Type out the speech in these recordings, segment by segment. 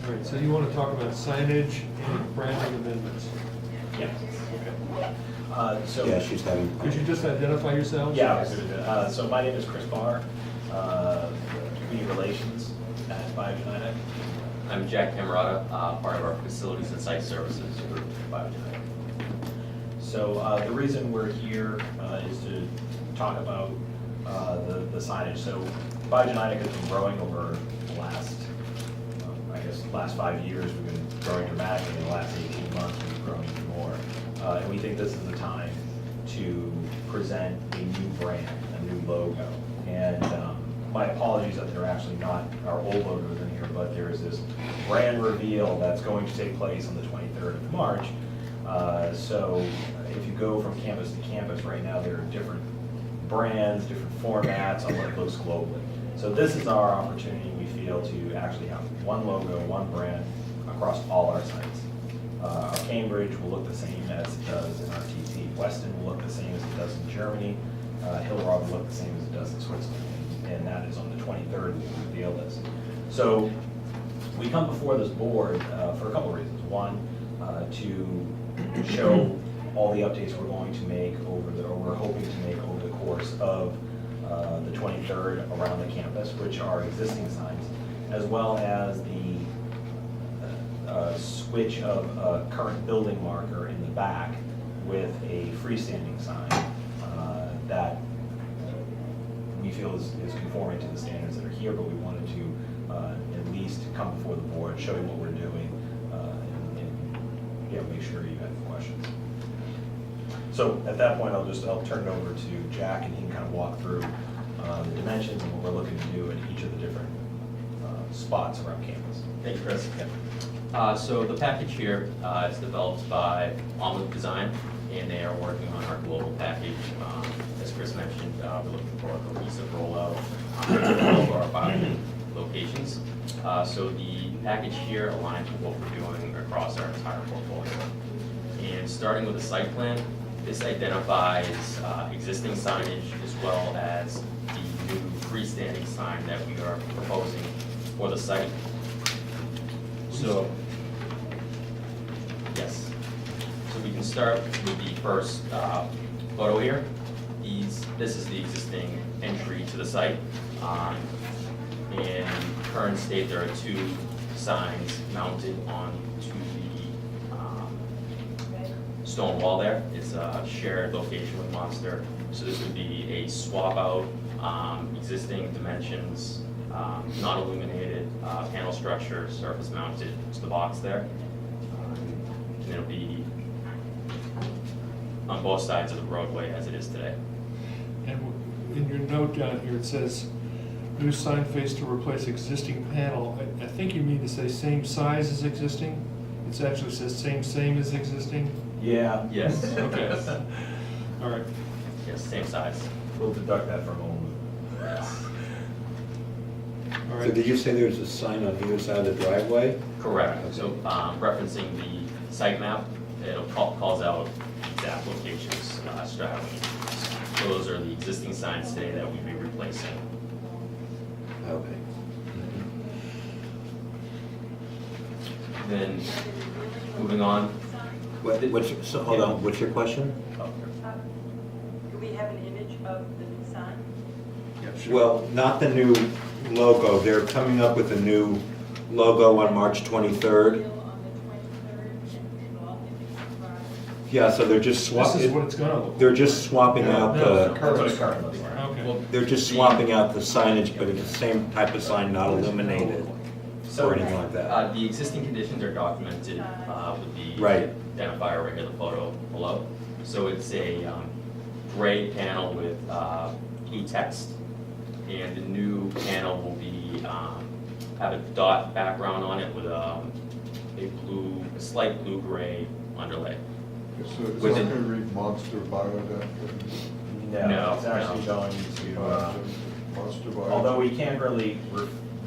All right, so you want to talk about signage and branding amendments. Yeah. Yeah, she's having. Could you just identify yourselves? Yeah, I was gonna do that. So my name is Chris Barr, Community Relations at Biogen Idec. I'm Jack Camerata, part of our Facilities and Site Services group at Biogen Idec. So the reason we're here is to talk about the signage. So Biogen Idec has been growing over the last, last 5 years. We've been growing dramatically. In the last 18 months, we've grown even more. And we think this is the time to present a new brand, a new logo. And my apologies that they're actually not our old logos in here, but there is this brand reveal that's going to take place on the 23rd of March. So if you go from campus to campus right now, there are different brands, different formats on what it looks globally. So this is our opportunity, we feel, to actually have one logo, one brand across all our sites. Our Cambridge will look the same as it does in our TT. Weston will look the same as it does in Germany. Hillrod will look the same as it does in Switzerland. And that is on the 23rd when we reveal this. So we come before this board for a couple of reasons. One, to show all the updates we're going to make or we're hoping to make over the course of the 23rd around the campus, which are existing signs, as well as the switch of a current building marker in the back with a freestanding sign that we feel is conforming to the standards that are here, but we wanted to at least come before the board, show you what we're doing, and make sure you have questions. So at that point, I'll turn it over to Jack, and he can kind of walk through the dimensions and what we're looking to do in each of the different spots around campus. Thank you, Chris. So the package here is developed by Omelet Design, and they are working on our global package. As Chris mentioned, we're looking for a cohesive rollout of all of our Biogen locations. So the package here aligns with what we're doing across our entire portfolio. And starting with the site plan, this identifies existing signage as well as the new freestanding sign that we are proposing for the site. So, yes. So we can start with the first photo here. This is the existing entry to the site. In current state, there are two signs mounted onto the stone wall there. It's a shared location with Monster. So this would be a swap out, existing dimensions, non-illuminated panel structure, surface mounted to the box there. And it'll be on both sides of the roadway as it is today. And in your note down here, it says, new sign face to replace existing panel. I think you mean to say same size as existing? It actually says same as existing? Yeah. Yes. Okay. All right. Yes, same size. We'll deduct that from all. Yes. All So right. did you say there's a sign on either side of the driveway? Correct. So referencing the site map, it calls out exact locations straddling. So those are the existing signs today that we'd be replacing. Okay. Then moving on. So hold on, what's your question? Do we have an image of the new sign? Well, not the new logo. They're coming up with a new logo on March 23rd. On the 23rd, and all in Yeah, so they're just This is what swapping. it's gonna look like. They're just swapping No, out no, the. That's what it currently looks like. Okay. They're just swapping out the signage, but it's the same type of sign, not illuminated or anything like that. The existing conditions are documented with the Right. identifier right here, the photo below. So it's a gray panel with blue text, and the new panel will be have a dot background on it with a slight blue-gray underlay. So it's With not it- going to read Monster Biodec? No, It's actually no. going to, Monster Biodec? although we can't really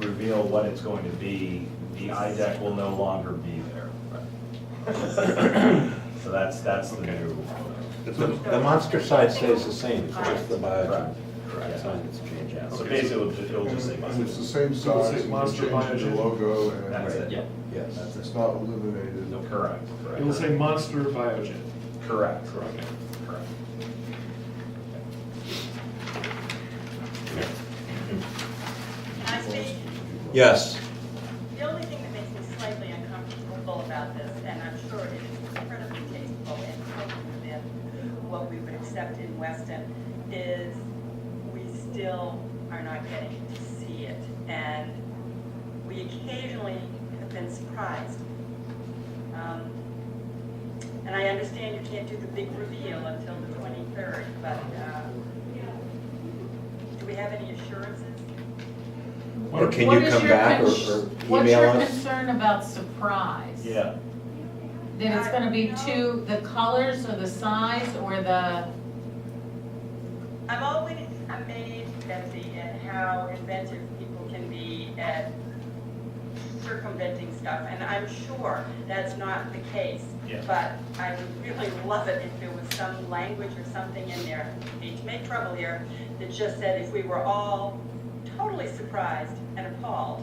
reveal what it's going to be, the IDEC will no longer be there. So that's the new. The monster side stays the same, it's just the Biogen Correct. sign that's changing. Yeah, so basically, it'll just say And Monster. it's the same It'll say size, you Monster can change the Biogen. logo, That's it. and Yeah. Yes. That's it's it. not illuminated. No, correct. It will say Monster Biogen. Correct. Okay. Correct. Can I speak? Yes. The only thing that makes me slightly uncomfortable about this, and I'm sure it is incredibly tasteful and totally within what we would accept in Weston, is we still are not getting to see it. And we occasionally have been surprised. And I understand you can't do the big reveal until the 23rd, but do we have any assurances? Or can What you is come your back or What's email your us? concern about surprise? Yeah. That it's gonna be the colors or the size or the, I'm always amazed, Betsy, at how inventive people can be at circumventing stuff, and I'm sure that's not the case. Yeah. But I would really love it if there was some language or something in there, hate to make trouble here, that just said if we were all totally surprised and appalled,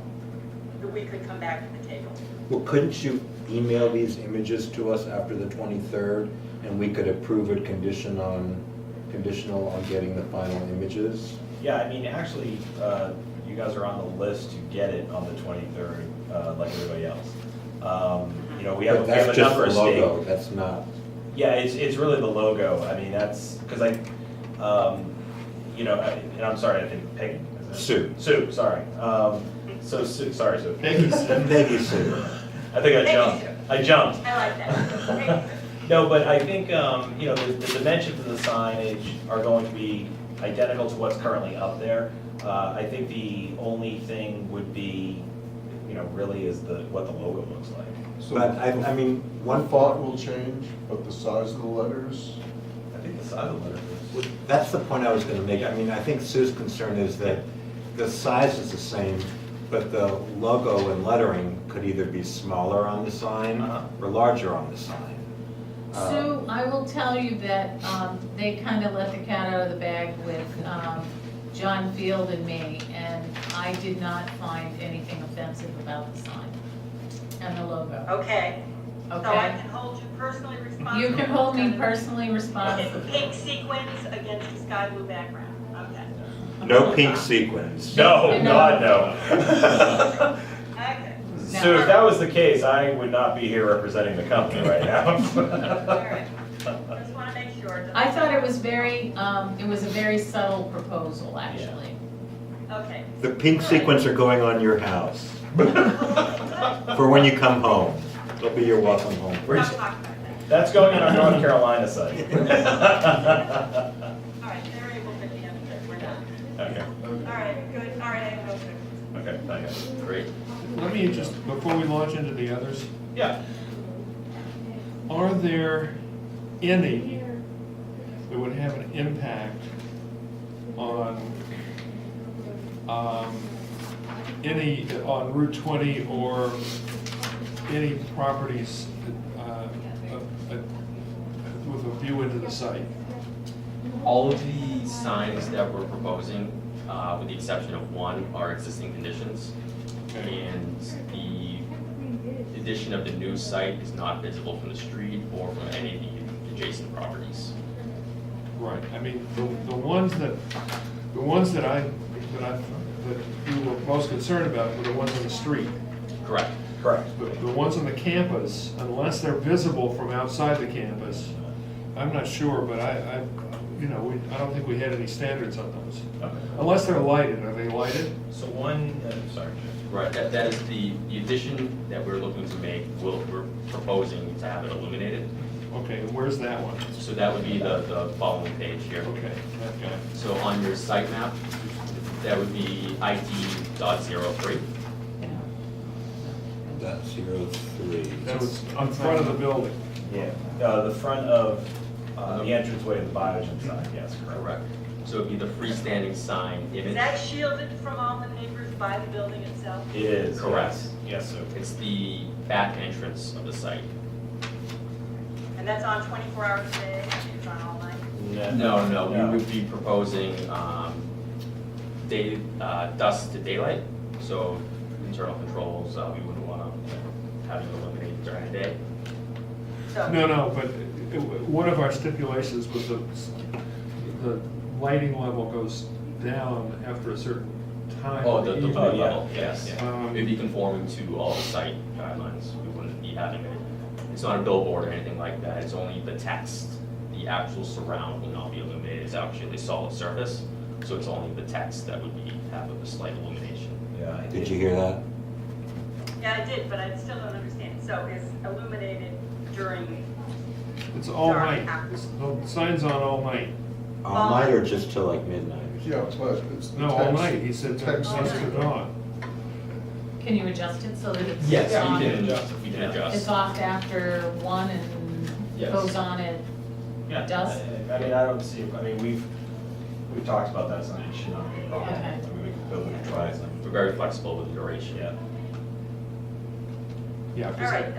that we could come back to the table. Well, couldn't you email these images to us after the 23rd, and we could approve it conditional on getting the final images? Yeah, I mean, actually, you guys are on the list to get it on the 23rd, like everybody else. You know, we have But a that's just number the of logo, state. that's not, Yeah, it's really the logo. I mean, that's, because you know, and I'm sorry, I think Peggy. is it? Sue. Sorry. So Sue, sorry, Sue. Peggy said. Peggy Sue. I think I Peggy jumped. Sue. I jumped. I like that. No, but I think, you know, the dimensions of the signage are going to be identical to what's currently up there. I think the only thing would be, you know, really is what the logo looks like. So But I mean, one one font will change, but the size of the letters, I think the size of the letter is. That's the point I was gonna make. I mean, I think Sue's concern is that the size is the same, but the logo and lettering could either be smaller on the sign Uh-huh. or larger on the sign. Sue, I will tell you that they kind of let the cat out of the bag with John Field and me, and I did not find anything offensive about the sign and the logo. Okay, so I Okay? can hold you personally responsible. You can hold me personally In responsible. pink sequins against a sky blue background, okay. No pink sequins. No, No. God, no. Okay, So if that was the case, I would not be here representing the company right now. all right. Just want to make sure. I thought it was it was a very subtle proposal, actually. Okay. The pink sequins are going on your house for when you come home. They'll be your welcome home. We're Stop just- talking about that. That's going in our North Carolina site. All right, they're able to handle it, we're not. Okay, All right, good, all right, I will. okay, thanks. Great. Let me just, before we launch into the others, Yeah. are there any that would have an impact on on Route 20 or any properties with a view into the site? All of the signs that we're proposing, with the exception of one, are existing conditions. And the addition of the new site is not visible from the street or from any of the adjacent properties. Right, I mean, the ones that you were most concerned about were the ones on the street. Correct. Correct. The ones on the campus, unless they're visible from outside the campus, I'm not sure, but I don't think we had any standards on those. Okay. Unless they're lighted, are they lighted? So one, sorry. Right, that is the addition that we're looking to make, we're proposing to have it illuminated. Okay, and where's that one? So that would be the following page here. Okay, that guy. So on your site map, that would be ID.03. That's 03. So it's in front of the building. Yeah, the front of the entranceway to the Biogen side, yes, correct. Correct. So it'd be the freestanding sign Is image. that shielded from all the neighbors by the building itself? It is. Correct. Yes, so. It's the back entrance of the site. And that's on 24 hours a day, it's on all night? No, we would be proposing dusk to daylight, so internal controls, we wouldn't want to have you illuminate during the day. So. No, but one of our stipulations was the lighting level goes down after a certain time. Oh, of the evening. blue level, yes. Um, It'd be conforming to all the site guidelines. We wouldn't be having it. It's not a billboard or anything like that. It's only the text. The actual surround will not be illuminated. It's actually a solid surface, so it's only the text that would have a slight illumination. Yeah. Did you hear that? Yeah, I did, but I still don't understand. So it's illuminated during, It's all Sorry, night. after. The sign's on all night. All night or just till like midnight? Yeah, but it's the No, all text- night. He said text dusk to is- dawn. Can you adjust it so that it's Yes, on? you can adjust. You can It's adjust. off after 1 and Yes. goes on at Yeah, dusk? I mean, I don't see, I mean, we've talked about that, so it should not be a problem. Okay. I mean, we could try it. We're very flexible with the duration. Yeah. Yeah. all 'cause right,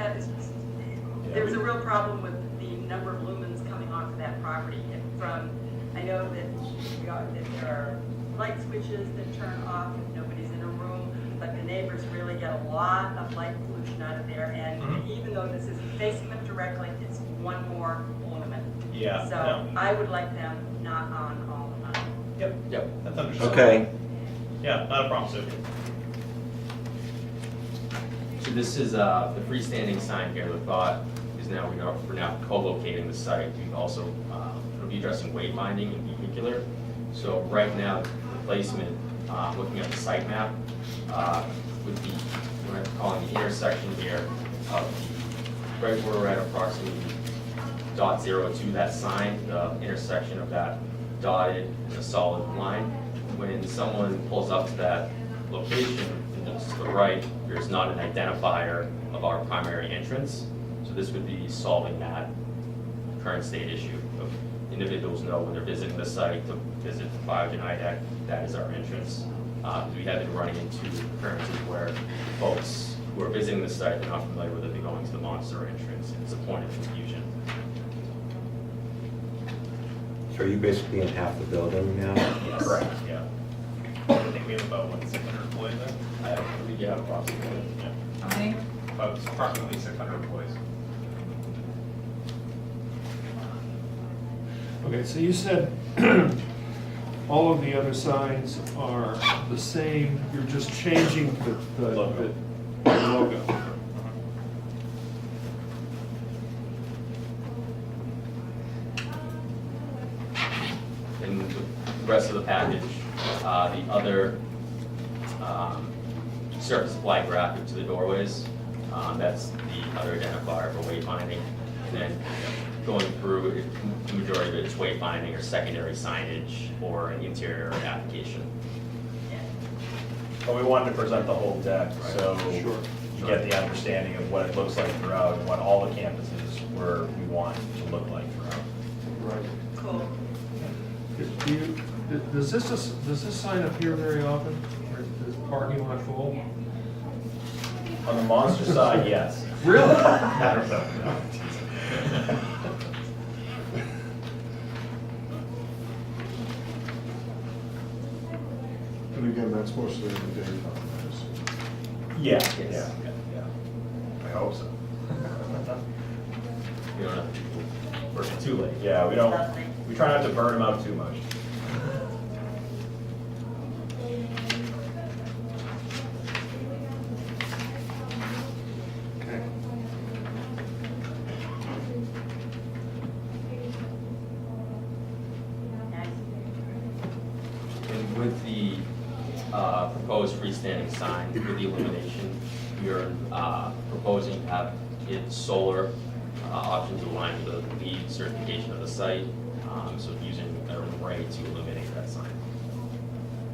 there's a real problem with the number of lumens coming onto that property. And from, I know that there are light switches that turn off if nobody's in a room, but the neighbors really get a lot of light pollution out of there. And even though this isn't facing them directly, it's one more lumen. Yeah, So yeah. I would like them not on all the time. Yep, that's understandable. Okay, Yeah, not a problem, Sue. So this is the freestanding sign here. The thought is now we're now co-locating the site. We've also it'll be addressing wayfinding in particular. So right now, the placement, looking at the site map, would be we're calling the intersection here of right where we're at approximately .02, that sign, the intersection of that dotted and a solid line. When someone pulls up to that location and looks to the right, there's not an identifier of our primary entrance. So this would be solving that current state issue of individuals know when they're visiting the site to visit Biogen Idec, that is our entrance. We have been running into occurrences where folks who are visiting the site, they're not familiar with it, they're going to the monster entrance. It's a point of confusion. so are you basically in half the building now? Yes. Correct, yeah. I think we have about, 600 employees there? I believe, yeah, approximately. Yeah. How many? About approximately 600 employees. Okay, so you said all of the other signs are the same, you're just changing the Logo. the logo. In the rest of the package, the other surface supply graphic to the doorways, that's the other identifier for wayfinding. And then going through, the majority of it is wayfinding or secondary signage or an interior application. But we wanted to present the whole deck, so Sure. you get the understanding of what it looks like throughout, and what all the campuses where we want to look like throughout. Right. Cool. Does this sign appear very often? Or is parking lot full? On the monster side, yes. Really? I don't know. And again, that's mostly in the daytime, I assume. Yeah, Yes. yeah. I hope so. We don't have people working too late. Yeah, we Lovely. try not to burn them out too much. Okay. Nice. And with the proposed freestanding sign, with the illumination, we are proposing to have it solar options aligned with the LEED certification of the site, so using an array to illuminate that sign.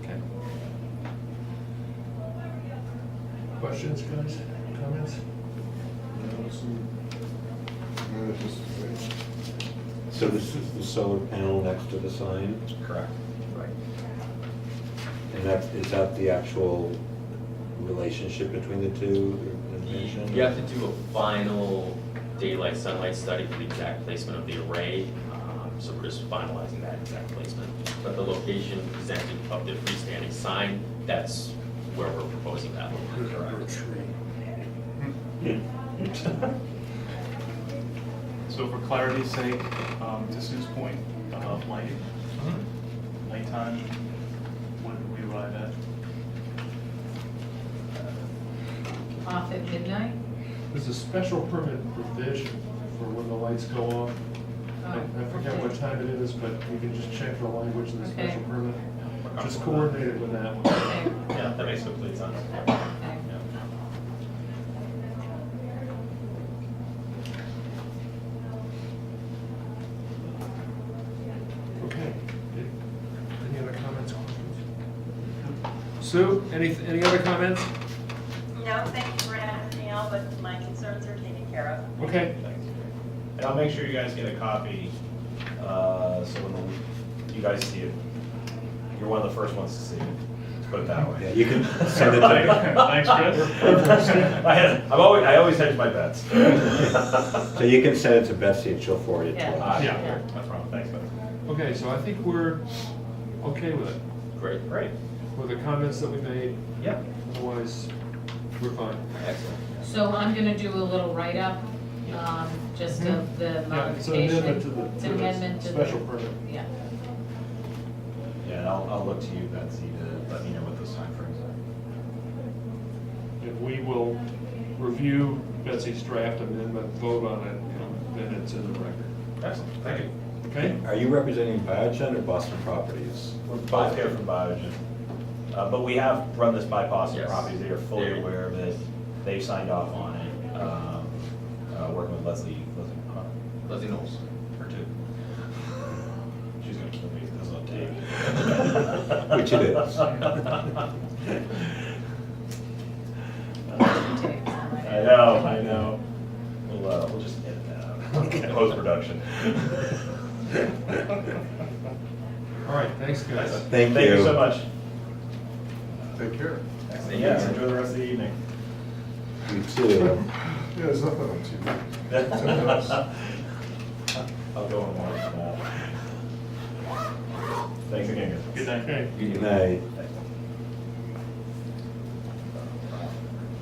Okay. Questions, guys? Comments? So this is the solar panel next to the sign? Correct. Right. And is that the actual relationship between the two? the mentioned? You have to do a final daylight sunlight study for the exact placement of the array. So we're just finalizing that exact placement. But the location presented of the freestanding sign, that's where we're proposing that location. So for clarity's sake, to Sue's point about lighting, nighttime, what did we arrive at? Off at midnight? There's a special permit provision for when the lights go on. I forget what time it is, but you can just check the language of the Okay. special permit. Just coordinate it with that one. Okay, Yeah, that makes complete sense. okay. Okay. Any other comments, questions? Sue, any other comments? No, thank you for having me on, but my concerns are taken care of. Okay. And I'll make sure you guys get a copy, so when you guys see it, you're one of the first ones to see it, let's put it that Yeah, way. you can send it to Thanks, Chris. I always hedge my bets. So you can send it to Betsy and she'll forward it to Yeah. us. Yeah. That's wrong, thanks, Betsy. Okay, so I think we're okay with it, Great. Great. with the comments that we made. Yep. Otherwise, we're fine. Excellent. So I'm gonna do a little write-up, just of the Yeah, it's an modification. amendment to It's the, an to amendment the to special permit. Yeah, Yeah, and I'll look to you, Betsy, to let me know what those timeframes are. And we will review Betsy's draft amendment, vote on it, and then it's in the record. Excellent, thank you. Okay? Are you representing Biogen or Boston Properties? We're both here from Biogen, but we have run this by Boston Yes. Properties, they are fully They're- aware of it, they've signed off on it, working with Leslie, Leslie Knowles. her too. She's gonna kill me if this is on tape. Which it is. I know. We'll just edit that out. Post-production. All right, thanks, guys. Thank Thank you you. so much. Take care. Yes, enjoy the rest of the evening. You too. Yeah, there's nothing on TV. I'll go and watch that. Thanks again, guys. Good night. Okay. Good night.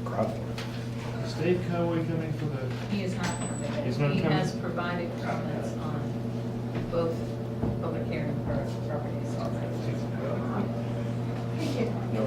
Crowd. Is Dave Conway coming for the, he is not coming. He's not He coming? has provided comments on both public hearing properties already. No.